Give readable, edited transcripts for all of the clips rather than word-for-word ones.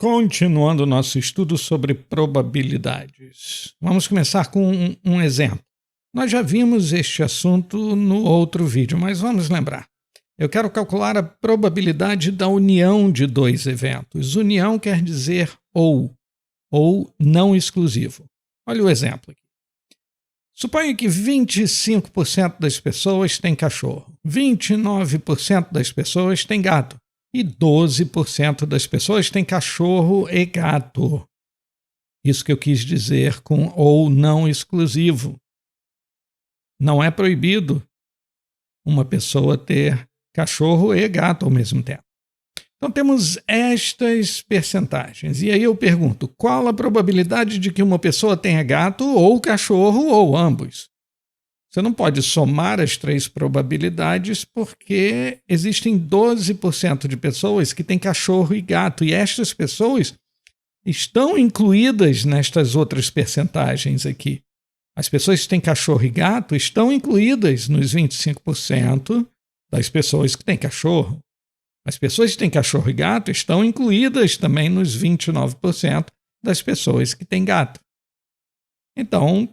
Continuando o nosso estudo sobre probabilidades. Vamos começar com um exemplo. Nós já vimos este assunto no outro vídeo, mas vamos lembrar. Eu quero calcular a probabilidade da união de dois eventos. União quer dizer ou não exclusivo. Olha o exemplo aqui. Suponha que 25% das pessoas têm cachorro, 29% das pessoas têm gato e 12% das pessoas têm cachorro e gato. Isso que eu quis dizer com ou não exclusivo. Não é proibido uma pessoa ter cachorro e gato ao mesmo tempo. Então temos estas percentagens. E aí eu pergunto, qual a probabilidade de que uma pessoa tenha gato ou cachorro ou ambos? Você não pode somar as três probabilidades porque existem 12% de pessoas que têm cachorro e gato. E estas pessoas estão incluídas nestas outras percentagens aqui. As pessoas que têm cachorro e gato estão incluídas nos 25% das pessoas que têm cachorro. As pessoas que têm cachorro e gato estão incluídas também nos 29% das pessoas que têm gato. Então,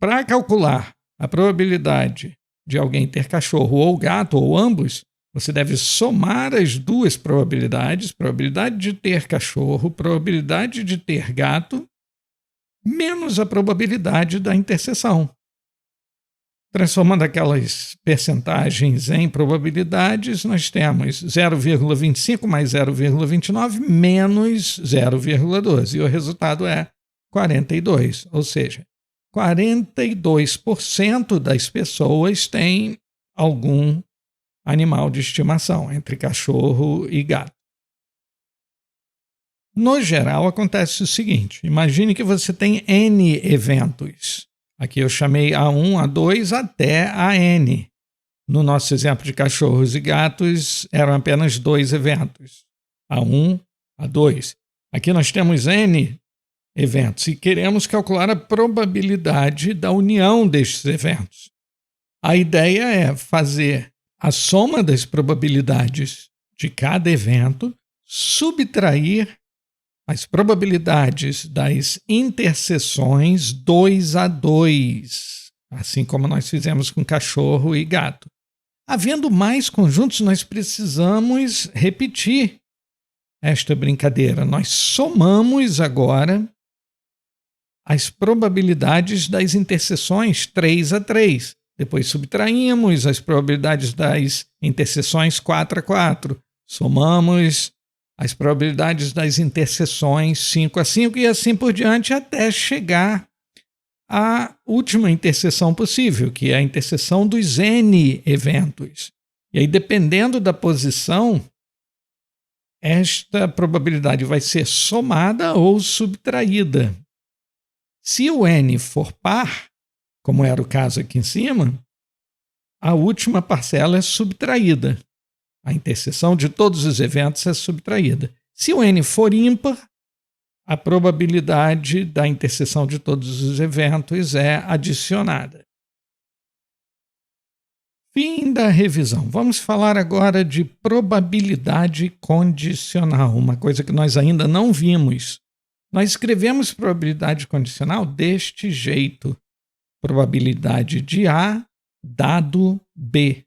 para calcular a probabilidade de alguém ter cachorro ou gato ou ambos, você deve somar as duas probabilidades, probabilidade de ter cachorro, probabilidade de ter gato, menos a probabilidade da interseção. Transformando aquelas percentagens em probabilidades, nós temos 0,25 mais 0,29 menos 0,12. E o resultado é 42. Ou seja, 42% das pessoas têm algum animal de estimação, entre cachorro e gato. No geral, acontece o seguinte: imagine que você tem N eventos. Aqui eu chamei A1, A2 até a N. No nosso exemplo de cachorros e gatos, eram apenas 2 eventos. A1, A2. Aqui nós temos N eventos e queremos calcular a probabilidade da união destes eventos. A ideia é fazer a soma das probabilidades de cada evento, subtrair as probabilidades das interseções 2 a 2, assim como nós fizemos com cachorro e gato. Havendo mais conjuntos, nós precisamos repetir esta brincadeira. Nós somamos agora as probabilidades das interseções 3 a 3. Depois subtraímos as probabilidades das interseções 4 a 4. Somamos as probabilidades das interseções 5 a 5 e assim por diante até chegar à última interseção possível, que é a interseção dos N eventos. E aí, dependendo da posição, esta probabilidade vai ser somada ou subtraída. Se o N for par, como era o caso aqui em cima, a última parcela é subtraída. A interseção de todos os eventos é subtraída. Se o N for ímpar, a probabilidade da interseção de todos os eventos é adicionada. Fim da revisão. Vamos falar agora de probabilidade condicional, uma coisa que nós ainda não vimos. Nós escrevemos probabilidade condicional deste jeito. Probabilidade de A dado B.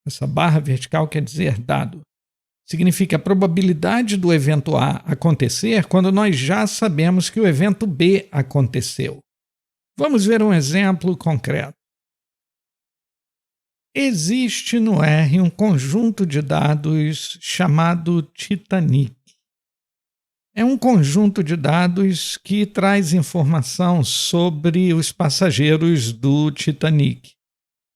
Essa barra vertical quer dizer dado. Significa a probabilidade do evento A acontecer quando nós já sabemos que o evento B aconteceu. Vamos ver um exemplo concreto. Existe no R um conjunto de dados chamado Titanic. É um conjunto de dados que traz informação sobre os passageiros do Titanic.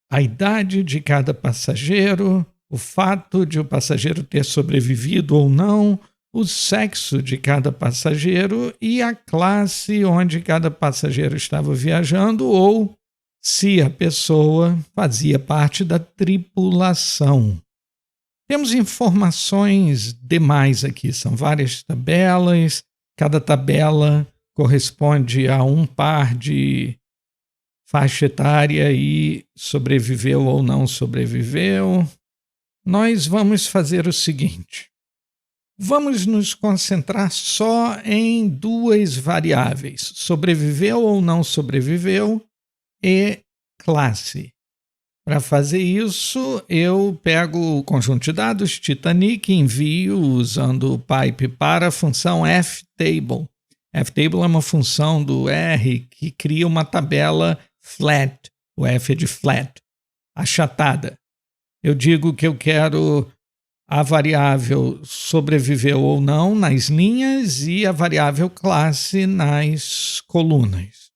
A idade de cada passageiro, o fato de o passageiro ter sobrevivido ou não, o sexo de cada passageiro e a classe onde cada passageiro estava viajando ou se a pessoa fazia parte da tripulação. Temos informações demais aqui, são várias tabelas, cada tabela corresponde a um par de faixa etária e sobreviveu ou não sobreviveu. Nós vamos fazer o seguinte. Vamos nos concentrar só em duas variáveis: sobreviveu ou não sobreviveu e classe. Para fazer isso, eu pego o conjunto de dados Titanic e envio usando o pipe para a função ftable. Ftable é uma função do R que cria uma tabela flat, o F é de flat, achatada. Eu digo que eu quero a variável sobreviveu ou não nas linhas e a variável classe nas colunas.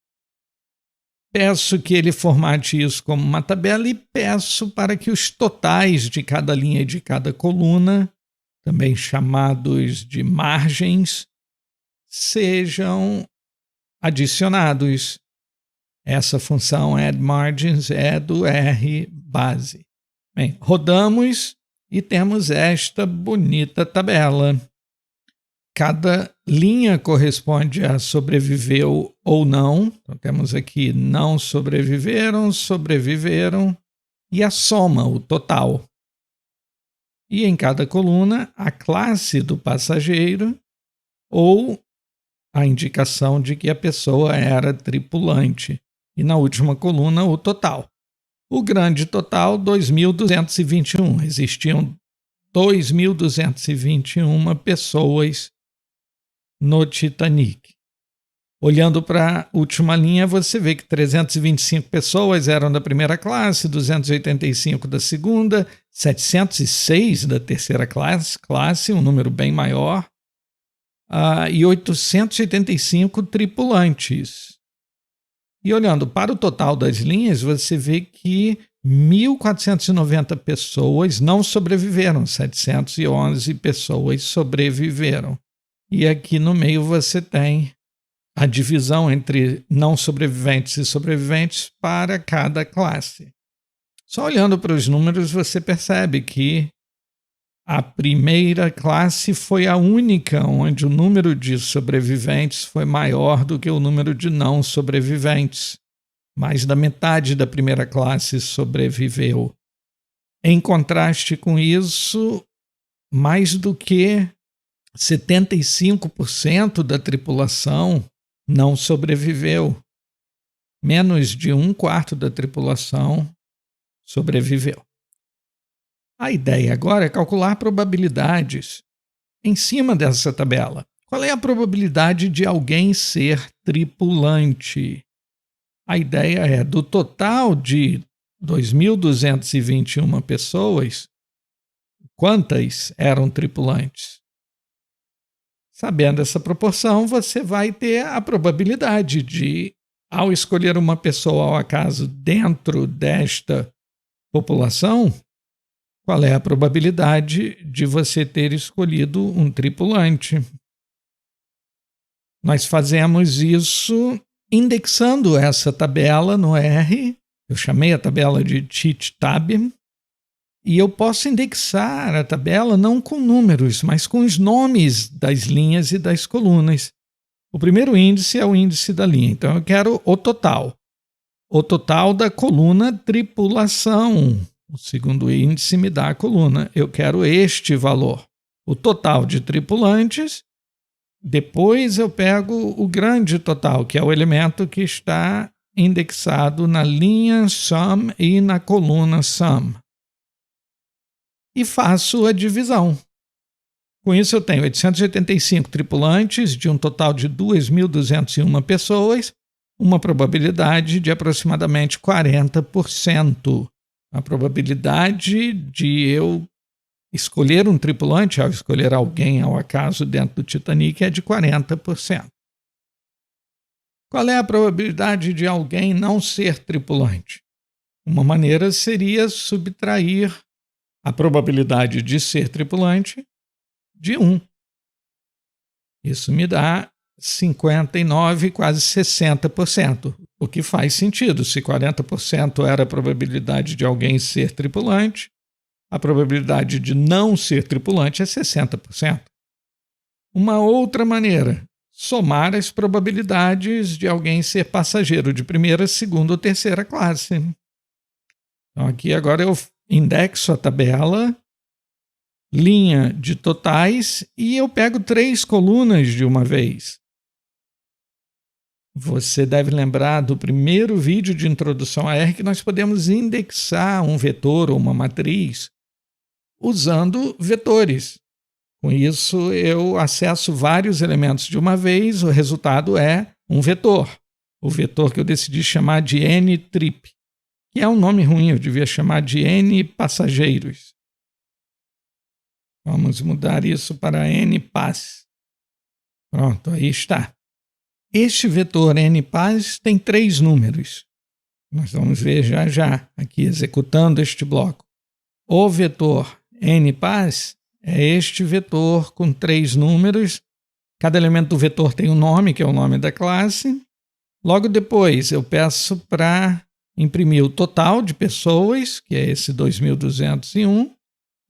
Peço que ele formate isso como uma tabela e peço para que os totais de cada linha e de cada coluna, também chamados de margens, sejam adicionados. Essa função addMargins é do R base. Bem, rodamos e temos esta bonita tabela. Cada linha corresponde a sobreviveu ou não. Então, temos aqui não sobreviveram, sobreviveram e a soma, o total. E em cada coluna, a classe do passageiro ou a indicação de que a pessoa era tripulante. E na última coluna, o total. O grande total, 2.221. Existiam 2.221 pessoas no Titanic. Olhando para a última linha, você vê que 325 pessoas eram da primeira classe, 285 da segunda, 706 da terceira classe, um número bem maior, e 885 tripulantes. E olhando para o total das linhas, você vê que 1.490 pessoas não sobreviveram, 711 pessoas sobreviveram. E aqui no meio você tem a divisão entre não sobreviventes e sobreviventes para cada classe. Só olhando para os números você percebe que a primeira classe foi a única onde o número de sobreviventes foi maior do que o número de não sobreviventes. Mais da metade da primeira classe sobreviveu. Em contraste com isso, mais do que 75% da tripulação não sobreviveu. Menos de 1/4 da tripulação sobreviveu. A ideia agora é calcular probabilidades em cima dessa tabela. Qual é a probabilidade de alguém ser tripulante? A ideia é, do total de 2.221 pessoas, quantas eram tripulantes? Sabendo essa proporção, você vai ter a probabilidade de, ao escolher uma pessoa ao acaso dentro desta população, qual é a probabilidade de você ter escolhido um tripulante. Nós fazemos isso indexando essa tabela no R, eu chamei a tabela de cheat tab, e eu posso indexar a tabela não com números, mas com os nomes das linhas e das colunas. O primeiro índice é o índice da linha, então eu quero o total. O total da coluna tripulação. O segundo índice me dá a coluna. Eu quero este valor. O total de tripulantes. Depois eu pego o grande total, que é o elemento que está indexado na linha sum e na coluna sum. E faço a divisão. Com isso eu tenho 885 tripulantes de um total de 2.201 pessoas, uma probabilidade de aproximadamente 40%. A probabilidade de eu escolher um tripulante, ao escolher alguém ao acaso dentro do Titanic, é de 40%. Qual é a probabilidade de alguém não ser tripulante? Uma maneira seria subtrair a probabilidade de ser tripulante de 1. Isso me dá 59, quase 60%, o que faz sentido. Se 40% era a probabilidade de alguém ser tripulante, a probabilidade de não ser tripulante é 60%. Uma outra maneira, somar as probabilidades de alguém ser passageiro de primeira, segunda ou terceira classe. Então aqui agora eu indexo a tabela linha de totais e eu pego 3 colunas de uma vez. Você deve lembrar do primeiro vídeo de introdução a R que nós podemos indexar um vetor ou uma matriz usando vetores. Com isso, eu acesso vários elementos de uma vez, o resultado é um vetor. O vetor que eu decidi chamar de N-trip, que é um nome ruim, eu devia chamar de N-passageiros. Vamos mudar isso para N-pass. Pronto, aí está. Este vetor N-pass tem 3 números. Nós vamos ver já, aqui executando este bloco. O vetor N-pass é este vetor com 3 números. Cada elemento do vetor tem um nome, que é o nome da classe. Logo depois, eu peço para imprimir o total de pessoas, que é esse 2.201,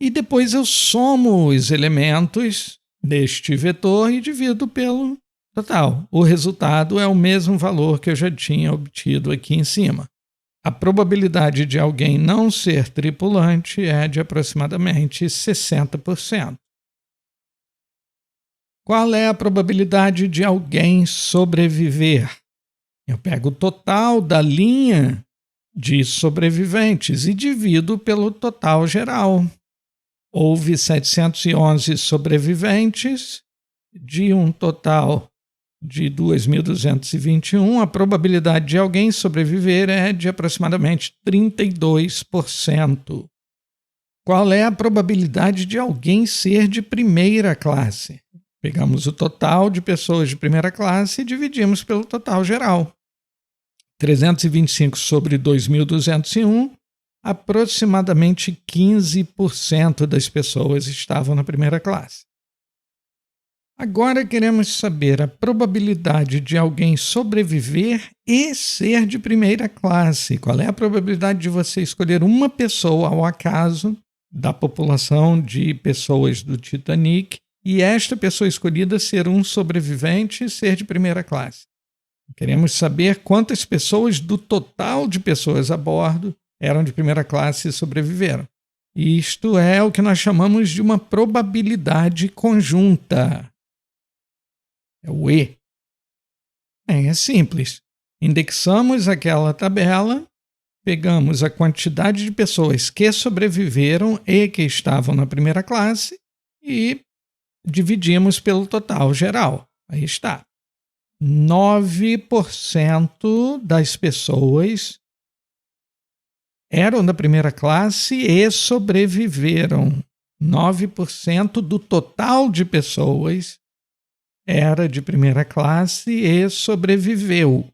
e depois eu somo os elementos deste vetor e divido pelo total. O resultado é o mesmo valor que eu já tinha obtido aqui em cima. A probabilidade de alguém não ser tripulante é de aproximadamente 60%. Qual é a probabilidade de alguém sobreviver? Eu pego o total da linha de sobreviventes e divido pelo total geral. Houve 711 sobreviventes, de um total de 2.221, a probabilidade de alguém sobreviver é de aproximadamente 32%. Qual é a probabilidade de alguém ser de primeira classe? Pegamos o total de pessoas de primeira classe e dividimos pelo total geral. 325 sobre 2.201, aproximadamente 15% das pessoas estavam na primeira classe. Agora queremos saber a probabilidade de alguém sobreviver e ser de primeira classe. Qual é a probabilidade de você escolher uma pessoa ao acaso da população de pessoas do Titanic e esta pessoa escolhida ser um sobrevivente e ser de primeira classe? Queremos saber quantas pessoas do total de pessoas a bordo eram de primeira classe e sobreviveram. Isto é o que nós chamamos de uma probabilidade conjunta. É o E. É simples. Indexamos aquela tabela, pegamos a quantidade de pessoas que sobreviveram e que estavam na primeira classe e dividimos pelo total geral. Aí está. 9% das pessoas eram da primeira classe e sobreviveram. 9% do total de pessoas era de primeira classe e sobreviveu.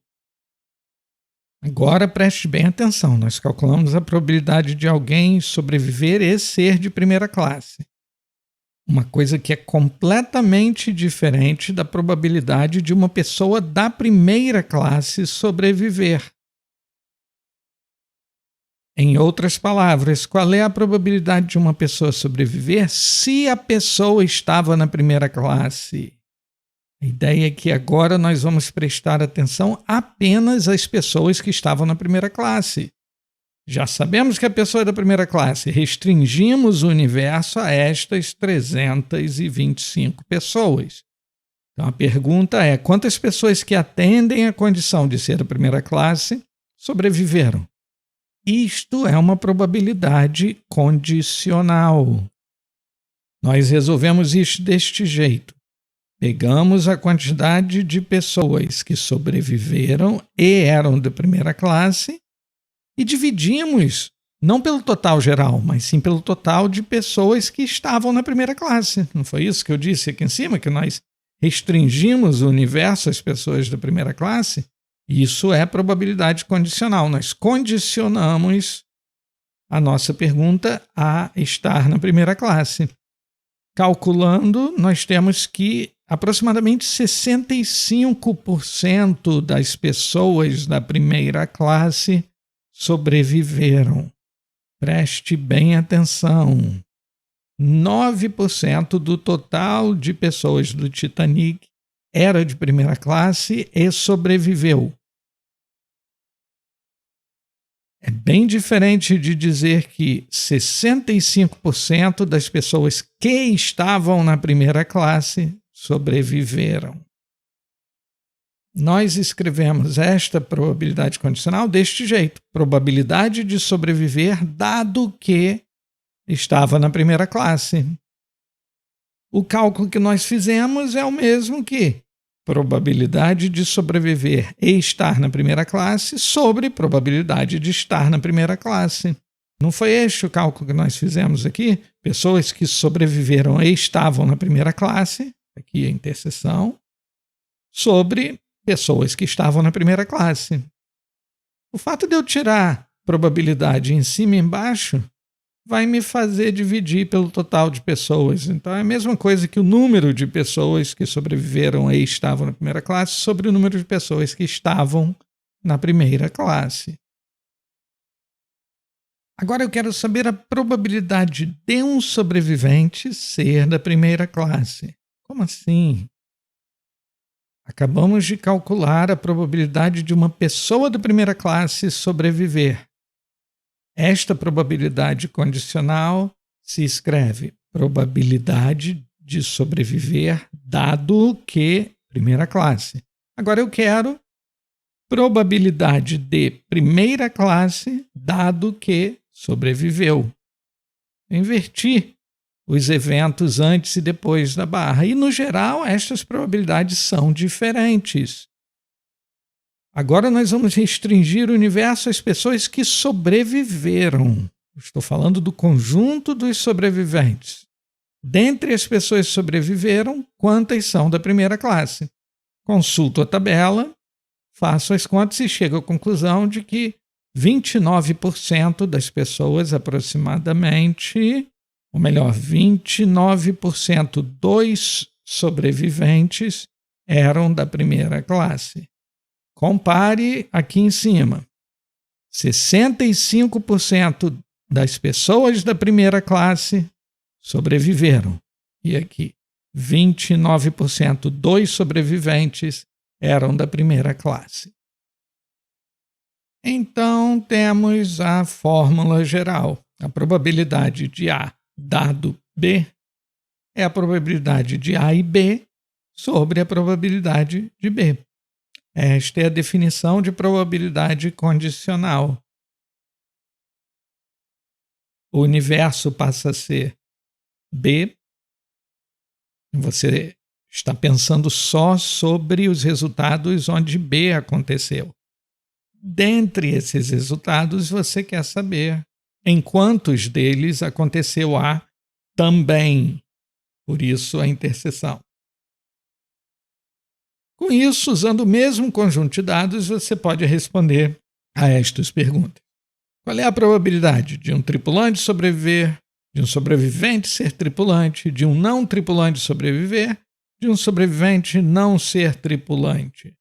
Agora preste bem atenção, nós calculamos a probabilidade de alguém sobreviver e ser de primeira classe. Uma coisa que é completamente diferente da probabilidade de uma pessoa da primeira classe sobreviver. Em outras palavras, qual é a probabilidade de uma pessoa sobreviver se a pessoa estava na primeira classe? A ideia é que agora nós vamos prestar atenção apenas às pessoas que estavam na primeira classe. Já sabemos que a pessoa é da primeira classe, restringimos o universo a estas 325 pessoas. Então a pergunta é: quantas pessoas que atendem a condição de ser da primeira classe sobreviveram? Isto é uma probabilidade condicional. Nós resolvemos isso deste jeito. Pegamos a quantidade de pessoas que sobreviveram e eram da primeira classe e dividimos, não pelo total geral, mas sim pelo total de pessoas que estavam na primeira classe. Não foi isso que eu disse aqui em cima, que nós restringimos o universo às pessoas da primeira classe? Isso é probabilidade condicional. Nós condicionamos a nossa pergunta a estar na primeira classe. Calculando, nós temos que aproximadamente 65% das pessoas da primeira classe sobreviveram. Preste bem atenção. 9% do total de pessoas do Titanic era de primeira classe e sobreviveu. É bem diferente de dizer que 65% das pessoas que estavam na primeira classe sobreviveram. Nós escrevemos esta probabilidade condicional deste jeito: probabilidade de sobreviver dado que estava na primeira classe. O cálculo que nós fizemos é o mesmo que probabilidade de sobreviver e estar na primeira classe sobre probabilidade de estar na primeira classe. Não foi este o cálculo que nós fizemos aqui? Pessoas que sobreviveram e estavam na primeira classe, aqui a interseção, sobre pessoas que estavam na primeira classe. O fato de eu tirar probabilidade em cima e embaixo vai me fazer dividir pelo total de pessoas. Então é a mesma coisa que o número de pessoas que sobreviveram e estavam na primeira classe sobre o número de pessoas que estavam na primeira classe. Agora eu quero saber a probabilidade de um sobrevivente ser da primeira classe. Como assim? Acabamos de calcular a probabilidade de uma pessoa da primeira classe sobreviver. Esta probabilidade condicional se escreve probabilidade de sobreviver dado que primeira classe. Agora eu quero probabilidade de primeira classe dado que sobreviveu. Eu inverti os eventos antes e depois da barra. E, no geral, estas probabilidades são diferentes. Agora nós vamos restringir o universo às pessoas que sobreviveram. Estou falando do conjunto dos sobreviventes. Dentre as pessoas que sobreviveram, quantas são da primeira classe? Consulto a tabela, faço as contas e chego à conclusão de que 29% das pessoas aproximadamente, ou melhor, 29% dos sobreviventes eram da primeira classe. Compare aqui em cima. 65% das pessoas da primeira classe sobreviveram. E aqui, 29% dos sobreviventes eram da primeira classe. Então, temos a fórmula geral. A probabilidade de A dado B é a probabilidade de A e B sobre a probabilidade de B. Esta é a definição de probabilidade condicional. O universo passa a ser B. Você está pensando só sobre os resultados onde B aconteceu. Dentre esses resultados, você quer saber em quantos deles aconteceu A também. Por isso, a interseção. Com isso, usando o mesmo conjunto de dados, você pode responder a estas perguntas. Qual é a probabilidade de um tripulante sobreviver, de um sobrevivente ser tripulante, de um não tripulante sobreviver, de um sobrevivente não ser tripulante?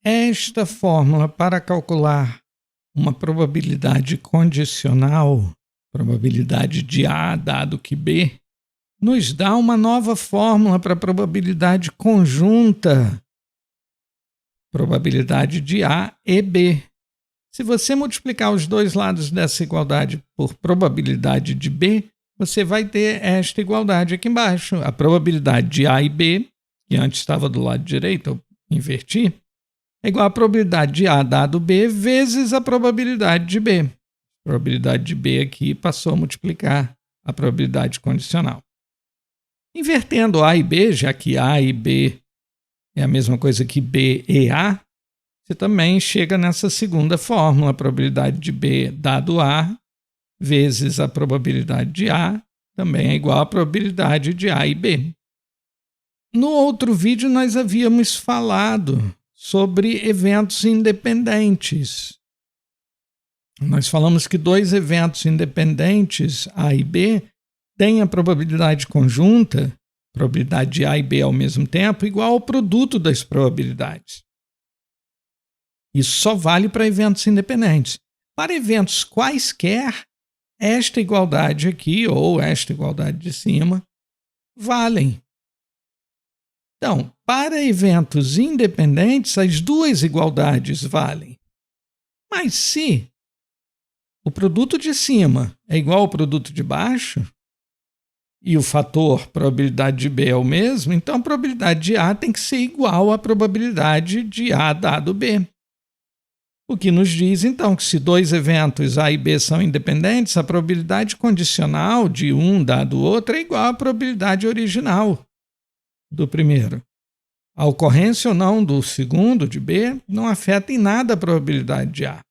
Esta fórmula para calcular uma probabilidade condicional, probabilidade de A dado que B, nos dá uma nova fórmula para a probabilidade conjunta, probabilidade de A e B. Se você multiplicar os dois lados dessa igualdade por probabilidade de B, você vai ter esta igualdade aqui embaixo. A probabilidade de A e B, que antes estava do lado direito, eu inverti, é igual à probabilidade de A dado B vezes a probabilidade de B. A probabilidade de B aqui passou a multiplicar a probabilidade condicional. Invertendo A e B, já que A e B é a mesma coisa que B e A, você também chega nessa segunda fórmula, a probabilidade de B dado A vezes a probabilidade de A também é igual à probabilidade de A e B. No outro vídeo nós havíamos falado sobre eventos independentes. Nós falamos que dois eventos independentes, A e B, têm a probabilidade conjunta, probabilidade de A e B ao mesmo tempo, igual ao produto das probabilidades. Isso só vale para eventos independentes. Para eventos quaisquer, esta igualdade aqui, ou esta igualdade de cima, valem. Então, para eventos independentes, as duas igualdades valem. Mas se o produto de cima é igual ao produto de baixo, e o fator probabilidade de B é o mesmo, então a probabilidade de A tem que ser igual à probabilidade de A dado B. O que nos diz, então, que se dois eventos A e B são independentes, a probabilidade condicional de um dado o outro é igual à probabilidade original do primeiro. A ocorrência ou não do segundo, de B, não afeta em nada a probabilidade de A.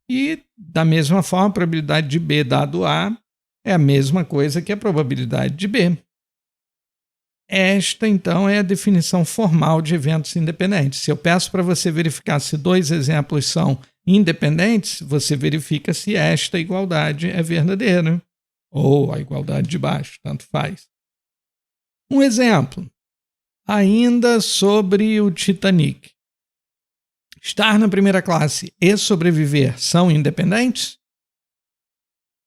E, da mesma forma, a probabilidade de B dado A é a mesma coisa que a probabilidade de B. Esta, então, é a definição formal de eventos independentes. Se eu peço para você verificar se dois exemplos são independentes, você verifica se esta igualdade é verdadeira, ou a igualdade de baixo, tanto faz. Um exemplo, ainda sobre o Titanic. Estar na primeira classe e sobreviver são independentes?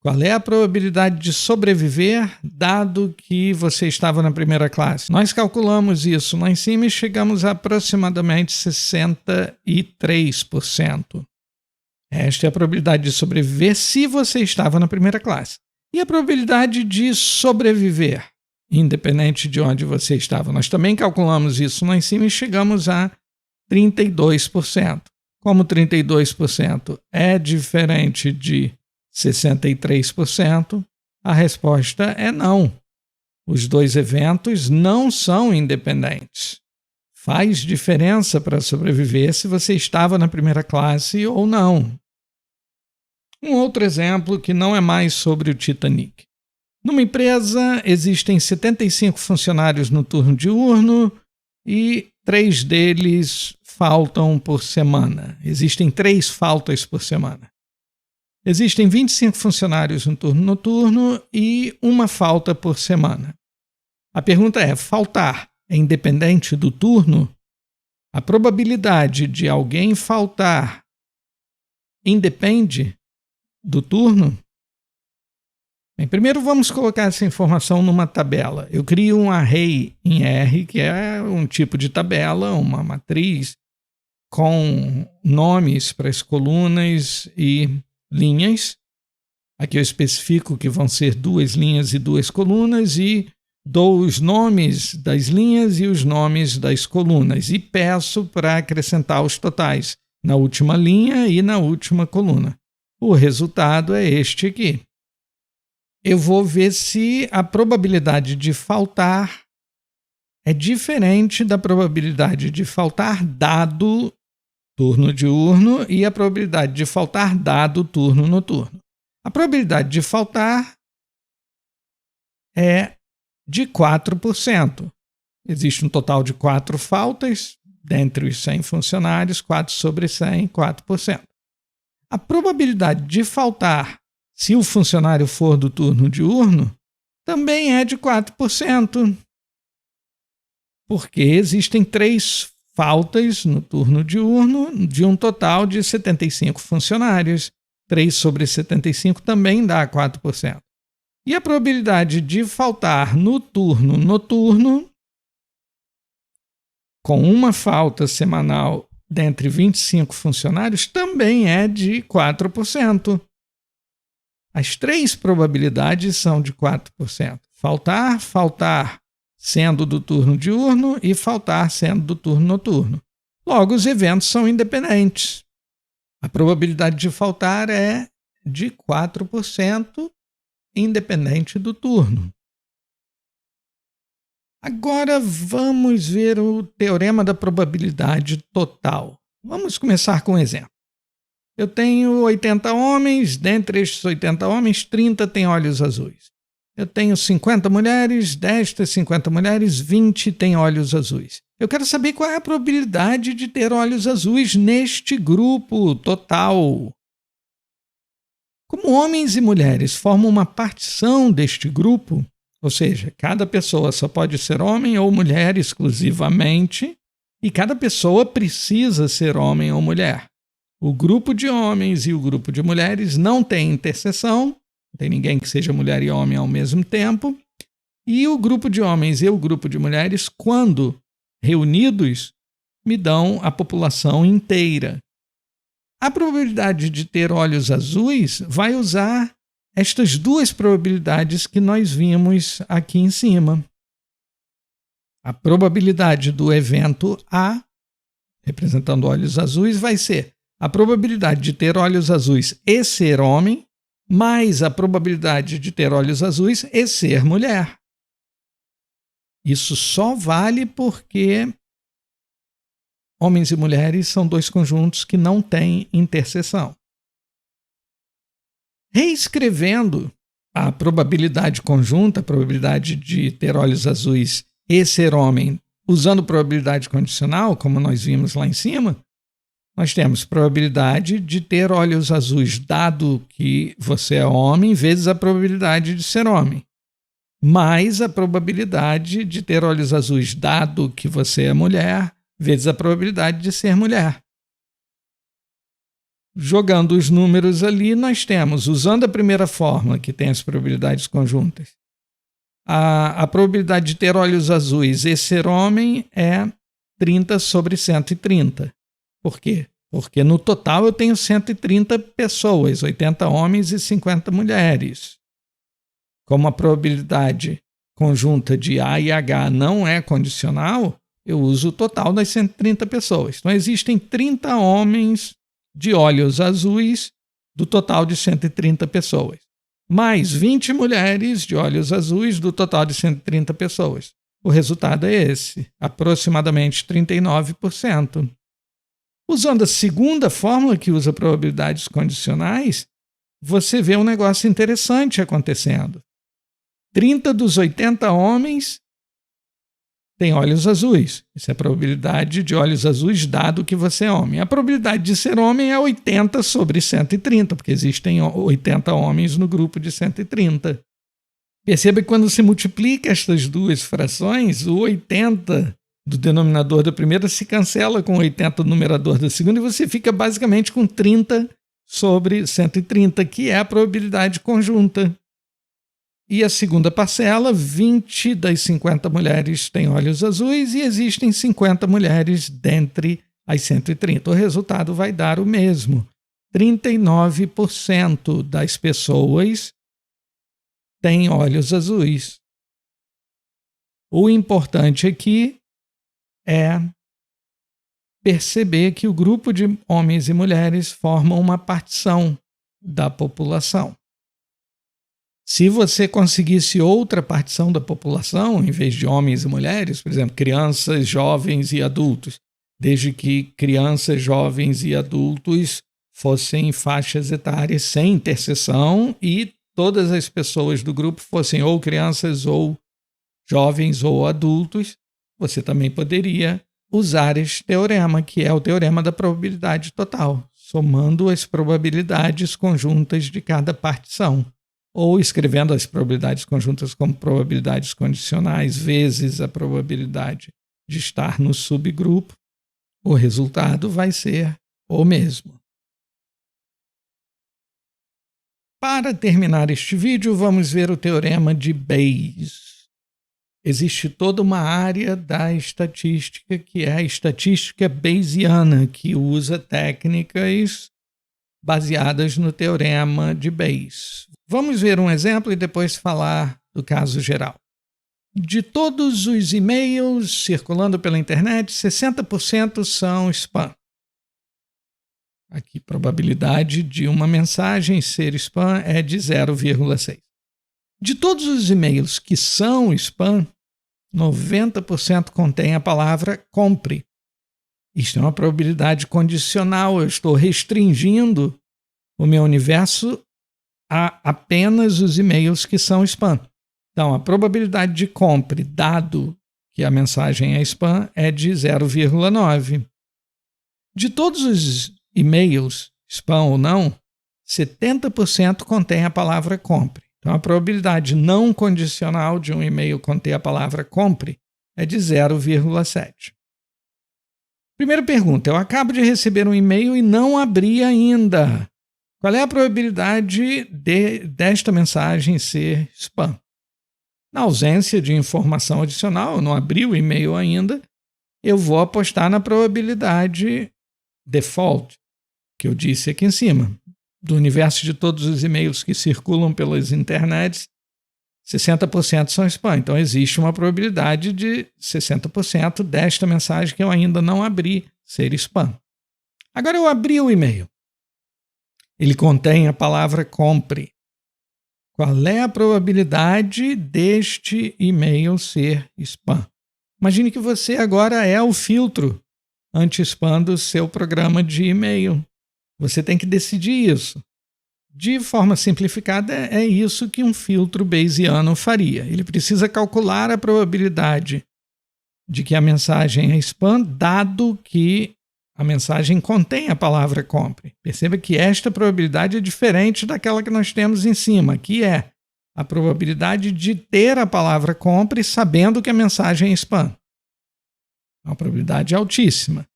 Qual é a probabilidade de sobreviver, dado que você estava na primeira classe? Nós calculamos isso lá em cima e chegamos a aproximadamente 63%. Esta é a probabilidade de sobreviver se você estava na primeira classe. E a probabilidade de sobreviver, independente de onde você estava? Nós também calculamos isso lá em cima e chegamos a 32%. Como 32% é diferente de 63%, a resposta é não. Os dois eventos não são independentes. Faz diferença para sobreviver se você estava na primeira classe ou não. Um outro exemplo que não é mais sobre o Titanic. Numa empresa, existem 75 funcionários no turno diurno e 3 deles faltam por semana. Existem 3 faltas por semana. Existem 25 funcionários no turno noturno e 1 falta por semana. A pergunta é: faltar é independente do turno? A probabilidade de alguém faltar independe do turno? Bem, primeiro vamos colocar essa informação numa tabela. Eu crio um array em R, que é um tipo de tabela, uma matriz com nomes para as colunas e linhas. Aqui eu especifico que vão ser 2 linhas e 2 colunas e dou os nomes das linhas e os nomes das colunas e peço para acrescentar os totais na última linha e na última coluna. O resultado é este aqui. Eu vou ver se a probabilidade de faltar é diferente da probabilidade de faltar dado turno diurno e a probabilidade de faltar dado turno noturno. A probabilidade de faltar é de 4%. Existe um total de 4 faltas, dentre os 100 funcionários, 4 sobre 100, 4%. A probabilidade de faltar, se o funcionário for do turno diurno, também é de 4%. Porque existem 3 faltas no turno diurno de um total de 75 funcionários. 3 sobre 75 também dá 4%. E a probabilidade de faltar no turno noturno, com 1 falta semanal dentre 25 funcionários, também é de 4%. As 3 probabilidades são de 4%. Faltar, faltar sendo do turno diurno e faltar sendo do turno noturno. Logo, os eventos são independentes. A probabilidade de faltar é de 4%, independente do turno. Agora vamos ver o teorema da probabilidade total. Vamos começar com um exemplo. Eu tenho 80 homens, dentre estes 80 homens, 30 têm olhos azuis. Eu tenho 50 mulheres, destas 50 mulheres, 20 têm olhos azuis. Eu quero saber qual é a probabilidade de ter olhos azuis neste grupo total. Como homens e mulheres formam uma partição deste grupo, ou seja, cada pessoa só pode ser homem ou mulher exclusivamente, e cada pessoa precisa ser homem ou mulher. O grupo de homens e o grupo de mulheres não tem interseção, não tem ninguém que seja mulher e homem ao mesmo tempo, e o grupo de homens e o grupo de mulheres, quando reunidos, me dão a população inteira. A probabilidade de ter olhos azuis vai usar estas duas probabilidades que nós vimos aqui em cima. A probabilidade do evento A, representando olhos azuis, vai ser a probabilidade de ter olhos azuis e ser homem, mais a probabilidade de ter olhos azuis e ser mulher. Isso só vale porque homens e mulheres são dois conjuntos que não têm interseção. Reescrevendo a probabilidade conjunta, a probabilidade de ter olhos azuis e ser homem, usando probabilidade condicional, como nós vimos lá em cima, nós temos probabilidade de ter olhos azuis dado que você é homem, vezes a probabilidade de ser homem, mais a probabilidade de ter olhos azuis dado que você é mulher, vezes a probabilidade de ser mulher. Jogando os números ali, nós temos, usando a primeira fórmula, que tem as probabilidades conjuntas, a probabilidade de ter olhos azuis e ser homem é 30 sobre 130. Por quê? Porque no total eu tenho 130 pessoas, 80 homens e 50 mulheres. Como a probabilidade conjunta de A e H não é condicional, eu uso o total das 130 pessoas. Então existem 30 homens de olhos azuis do total de 130 pessoas, mais 20 mulheres de olhos azuis do total de 130 pessoas. O resultado é esse, aproximadamente 39%. Usando a segunda fórmula, que usa probabilidades condicionais, você vê um negócio interessante acontecendo. 30 dos 80 homens têm olhos azuis. Isso é a probabilidade de olhos azuis dado que você é homem. A probabilidade de ser homem é 80 sobre 130, porque existem 80 homens no grupo de 130. Perceba que quando se multiplica estas duas frações, o 80 do denominador da primeira se cancela com 80 do numerador da segunda e você fica basicamente com 30 sobre 130, que é a probabilidade conjunta. E a segunda parcela, 20 das 50 mulheres têm olhos azuis e existem 50 mulheres dentre as 130. O resultado vai dar o mesmo. 39% das pessoas têm olhos azuis. O importante aqui é perceber que o grupo de homens e mulheres forma uma partição da população. Se você conseguisse outra partição da população, em vez de homens e mulheres, por exemplo, crianças, jovens e adultos, desde que crianças, jovens e adultos fossem faixas etárias sem interseção e todas as pessoas do grupo fossem ou crianças, ou jovens, ou adultos, você também poderia usar este teorema, que é o teorema da probabilidade total, somando as probabilidades conjuntas de cada partição, ou escrevendo as probabilidades conjuntas como probabilidades condicionais vezes a probabilidade de estar no subgrupo, o resultado vai ser o mesmo. Para terminar este vídeo, vamos ver o teorema de Bayes. Existe toda uma área da estatística que é a estatística bayesiana, que usa técnicas baseadas no teorema de Bayes. Vamos ver um exemplo e depois falar do caso geral. De todos os e-mails circulando pela internet, 60% são spam. Aqui, probabilidade de uma mensagem ser spam é de 0,6. De todos os e-mails que são spam, 90% contém a palavra compre. Isto é uma probabilidade condicional. Eu estou restringindo o meu universo a apenas os e-mails que são spam. Então, a probabilidade de compre, dado que a mensagem é spam, é de 0,9. De todos os e-mails, spam ou não, 70% contém a palavra compre. Então, a probabilidade não condicional de um e-mail conter a palavra compre é de 0,7. Primeira pergunta, eu acabo de receber um e-mail e não abri ainda. Qual é a probabilidade desta mensagem ser spam? Na ausência de informação adicional, eu não abri o e-mail ainda, eu vou apostar na probabilidade default, que eu disse aqui em cima. Do universo de todos os e-mails que circulam pelas internets, 60% são spam. Então, existe uma probabilidade de 60% desta mensagem que eu ainda não abri ser spam. Agora, eu abri o e-mail. Ele contém a palavra compre. Qual é a probabilidade deste e-mail ser spam? Imagine que você agora é o filtro anti-spam do seu programa de e-mail. Você tem que decidir isso. De forma simplificada, é isso que um filtro bayesiano faria. Ele precisa calcular a probabilidade de que a mensagem é spam, dado que a mensagem contém a palavra compre. Perceba que esta probabilidade é diferente daquela que nós temos em cima, que é a probabilidade de ter a palavra compre sabendo que a mensagem é spam. Uma probabilidade altíssima.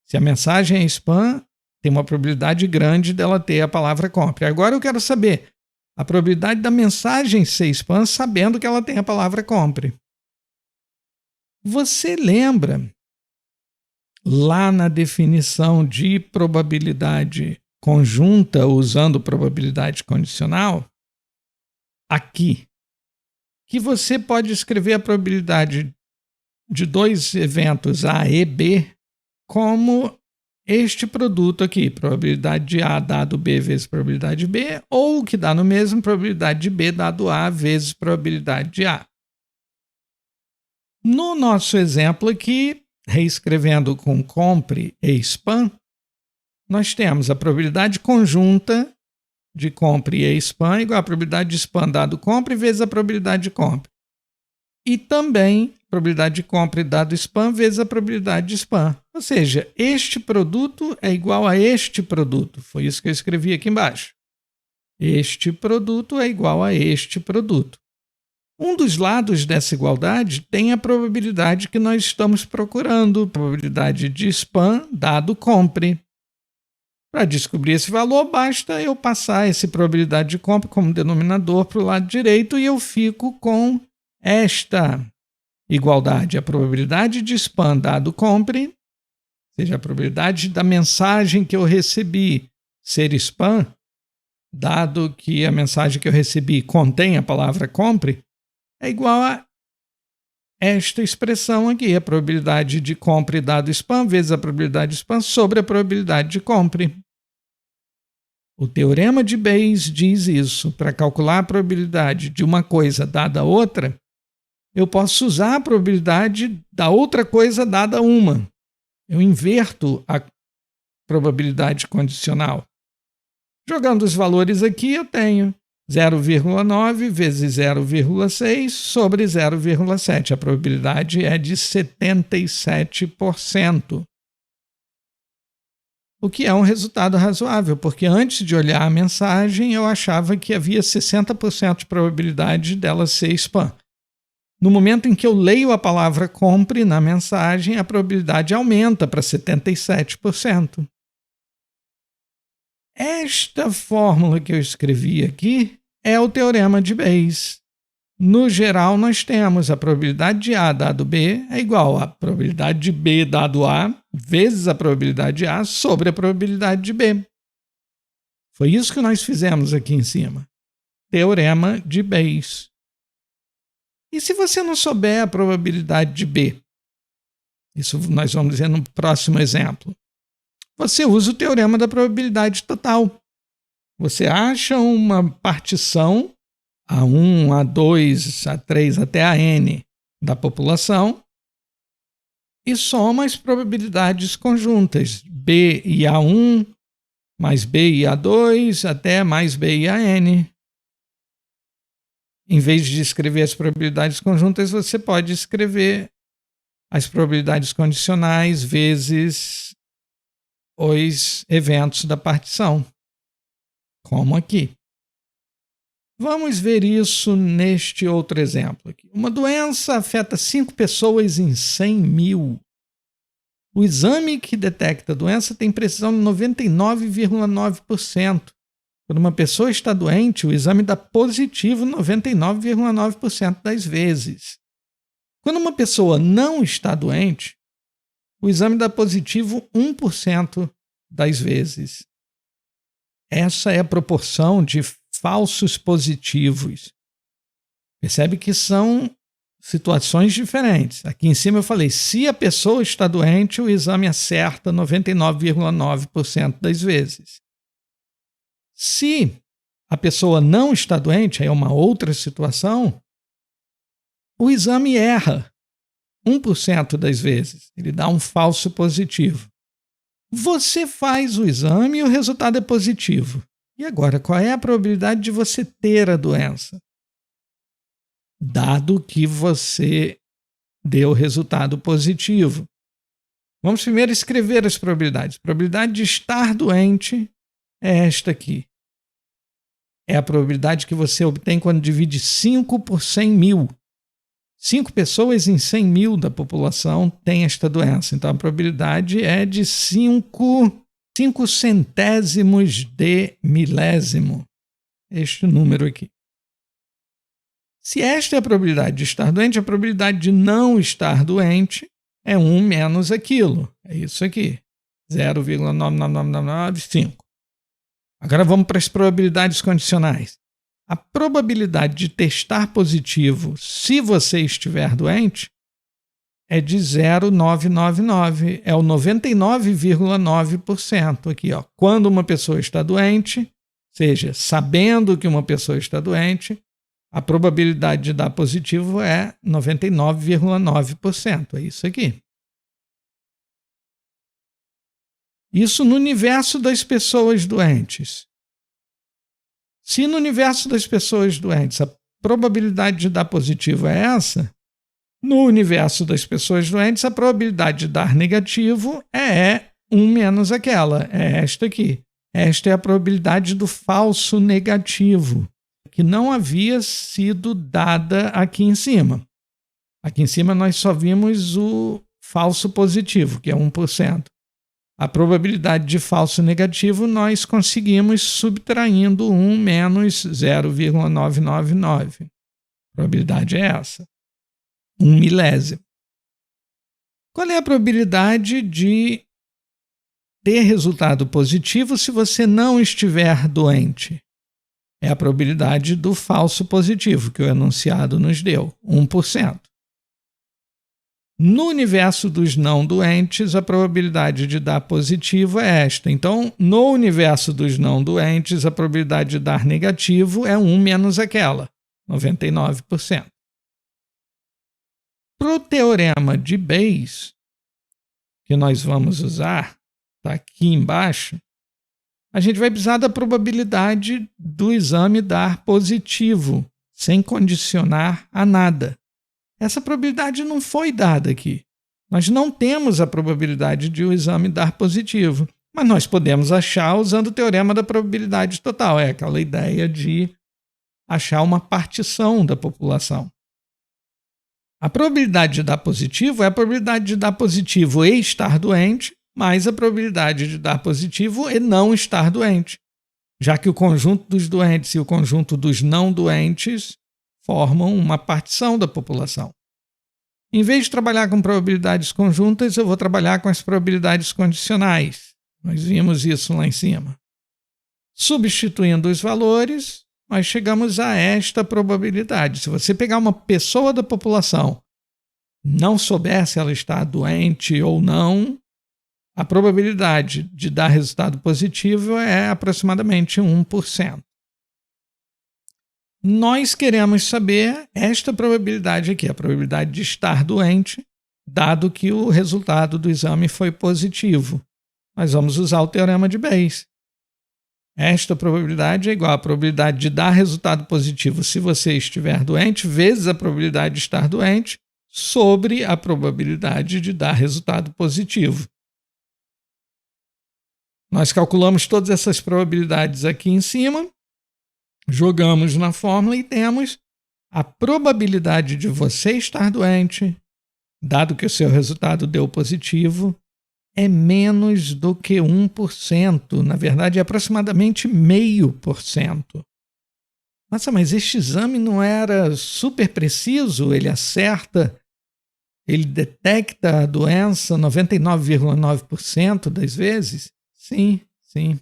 Se a mensagem é spam, tem uma probabilidade grande dela ter a palavra compre. Agora eu quero saber a probabilidade da mensagem ser spam sabendo que ela tem a palavra compre. Você lembra lá na definição de probabilidade conjunta usando probabilidade condicional? Aqui, que você pode escrever a probabilidade de dois eventos A e B como este produto aqui, probabilidade de A dado B vezes probabilidade de B, ou o que dá no mesmo, probabilidade de B dado A vezes probabilidade de A. No nosso exemplo aqui, reescrevendo com compre e spam, nós temos a probabilidade conjunta de compre e spam igual a probabilidade de spam dado compre vezes a probabilidade de compre. E também a probabilidade de compre dado spam vezes a probabilidade de spam. Ou seja, este produto é igual a este produto. Foi isso que eu escrevi aqui embaixo. Este produto é igual a este produto. Um dos lados dessa igualdade tem a probabilidade que nós estamos procurando, a probabilidade de spam dado compre. Para descobrir esse valor, basta eu passar essa probabilidade de compra como denominador para o lado direito e eu fico com esta igualdade. A probabilidade de spam dado compre, ou seja, a probabilidade da mensagem que eu recebi ser spam, dado que a mensagem que eu recebi contém a palavra compre, é igual a esta expressão aqui, a probabilidade de compre dado spam vezes a probabilidade de spam sobre a probabilidade de compre. O teorema de Bayes diz isso. Para calcular a probabilidade de uma coisa dada a outra, eu posso usar a probabilidade da outra coisa dada a uma. Eu inverto a probabilidade condicional. Jogando os valores aqui, eu tenho 0,9 vezes 0,6 sobre 0,7. A probabilidade é de 77%. O que é um resultado razoável, porque antes de olhar a mensagem, eu achava que havia 60% de probabilidade dela ser spam. No momento em que eu leio a palavra compre na mensagem, a probabilidade aumenta para 77%. Esta fórmula que eu escrevi aqui é o teorema de Bayes. No geral, nós temos a probabilidade de A dado B é igual à probabilidade de B dado A vezes a probabilidade de A sobre a probabilidade de B. Foi isso que nós fizemos aqui em cima. Teorema de Bayes. E se você não souber a probabilidade de B? Isso nós vamos dizer no próximo exemplo. Você usa o teorema da probabilidade total. Você acha uma partição A1, A2, A3 até a N da população e soma as probabilidades conjuntas B e A1 mais B e A2 até mais B e AN. Em vez de escrever as probabilidades conjuntas, você pode escrever as probabilidades condicionais vezes os eventos da partição, como aqui. Vamos ver isso neste outro exemplo aqui. Uma doença afeta 5 pessoas em 100 mil. O exame que detecta a doença tem precisão de 99,9%. Quando uma pessoa está doente, o exame dá positivo 99,9% das vezes. Quando uma pessoa não está doente, o exame dá positivo 1% das vezes. essa é a proporção de falsos positivos. Percebe que são situações diferentes. Aqui em cima eu falei, se a pessoa está doente, o exame acerta 99,9% das vezes. Se a pessoa não está doente, aí é uma outra situação, o exame erra 1% das vezes. Ele dá um falso positivo. Você faz o exame e o resultado é positivo. E agora, qual é a probabilidade de você ter a doença? Dado que você deu resultado positivo. Vamos primeiro escrever as probabilidades. A probabilidade de estar doente é esta aqui. É a probabilidade que você obtém quando divide 5 por 100 mil. 5 pessoas em 100 mil da população têm esta doença. Então, a probabilidade é de 5 centésimos de milésimo. Este número aqui. Se esta é a probabilidade de estar doente, a probabilidade de não estar doente é 1 menos aquilo. É isso aqui. 0,99995. Agora vamos para as probabilidades condicionais. A probabilidade de testar positivo se você estiver doente é de 0,999. É o 99,9% aqui, ó. Quando uma pessoa está doente, ou seja, sabendo que uma pessoa está doente, a probabilidade de dar positivo é 99,9%. É isso aqui. Isso no universo das pessoas doentes. Se no universo das pessoas doentes a probabilidade de dar positivo é essa, no universo das pessoas doentes a probabilidade de dar negativo é 1 menos aquela. É esta aqui. Esta é a probabilidade do falso negativo, que não havia sido dada aqui em cima. Aqui em cima nós só vimos o falso positivo, que é 1%. A probabilidade de falso negativo nós conseguimos subtraindo 1 menos 0,999. A probabilidade é essa. 1 milésimo. Qual é a probabilidade de ter resultado positivo se você não estiver doente? É a probabilidade do falso positivo, que o enunciado nos deu, 1%. No universo dos não doentes, a probabilidade de dar positivo é esta. Então, no universo dos não doentes, a probabilidade de dar negativo é 1 menos aquela, 99%. Para o teorema de Bayes, que nós vamos usar, está aqui embaixo, a gente vai precisar da probabilidade do exame dar positivo, sem condicionar a nada. Essa probabilidade não foi dada aqui. Nós não temos a probabilidade de o exame dar positivo, mas nós podemos achar usando o teorema da probabilidade total. É aquela ideia de achar uma partição da população. A probabilidade de dar positivo é a probabilidade de dar positivo e estar doente, mais a probabilidade de dar positivo e não estar doente, já que o conjunto dos doentes e o conjunto dos não doentes formam uma partição da população. Em vez de trabalhar com probabilidades conjuntas, eu vou trabalhar com as probabilidades condicionais. Nós vimos isso lá em cima. Substituindo os valores, nós chegamos a esta probabilidade. Se você pegar uma pessoa da população, não souber se ela está doente ou não, a probabilidade de dar resultado positivo é aproximadamente 1%. Nós queremos saber esta probabilidade aqui, a probabilidade de estar doente, dado que o resultado do exame foi positivo. Nós vamos usar o teorema de Bayes. Esta probabilidade é igual à probabilidade de dar resultado positivo se você estiver doente, vezes a probabilidade de estar doente, sobre a probabilidade de dar resultado positivo. Nós calculamos todas essas probabilidades aqui em cima, jogamos na fórmula e temos a probabilidade de você estar doente, dado que o seu resultado deu positivo, é menos do que 1%. Na verdade, é aproximadamente 0,5%. Nossa, mas este exame não era super preciso? Ele acerta, ele detecta a doença 99,9% das vezes? Sim, sim.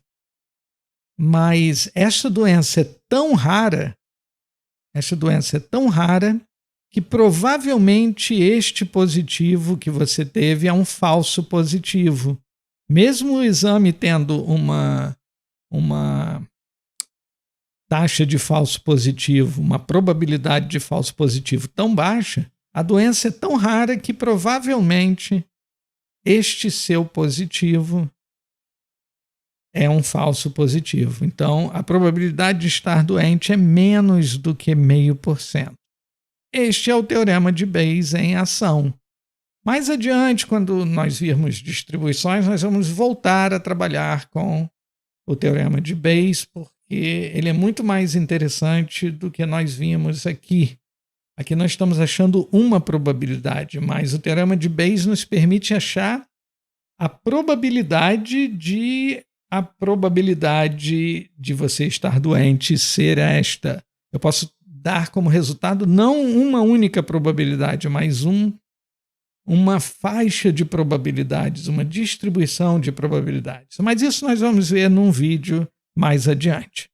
Mas essa doença é tão rara, que provavelmente este positivo que você teve é um falso positivo. Mesmo o exame tendo uma taxa de falso positivo, uma probabilidade de falso positivo tão baixa, a doença é tão rara que provavelmente este seu positivo é um falso positivo. Então, a probabilidade de estar doente é menos do que 0,5%. Este é o teorema de Bayes em ação. Mais adiante, quando nós virmos distribuições, nós vamos voltar a trabalhar com o teorema de Bayes, porque ele é muito mais interessante do que nós vimos aqui. Aqui nós estamos achando uma probabilidade, mas o teorema de Bayes nos permite achar a probabilidade de você estar doente ser esta. Eu posso dar como resultado não uma única probabilidade, mas uma faixa de probabilidades, uma distribuição de probabilidades. Mas isso nós vamos ver num vídeo mais adiante.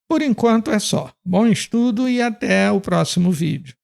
Por enquanto é só. Bom estudo e até o próximo vídeo.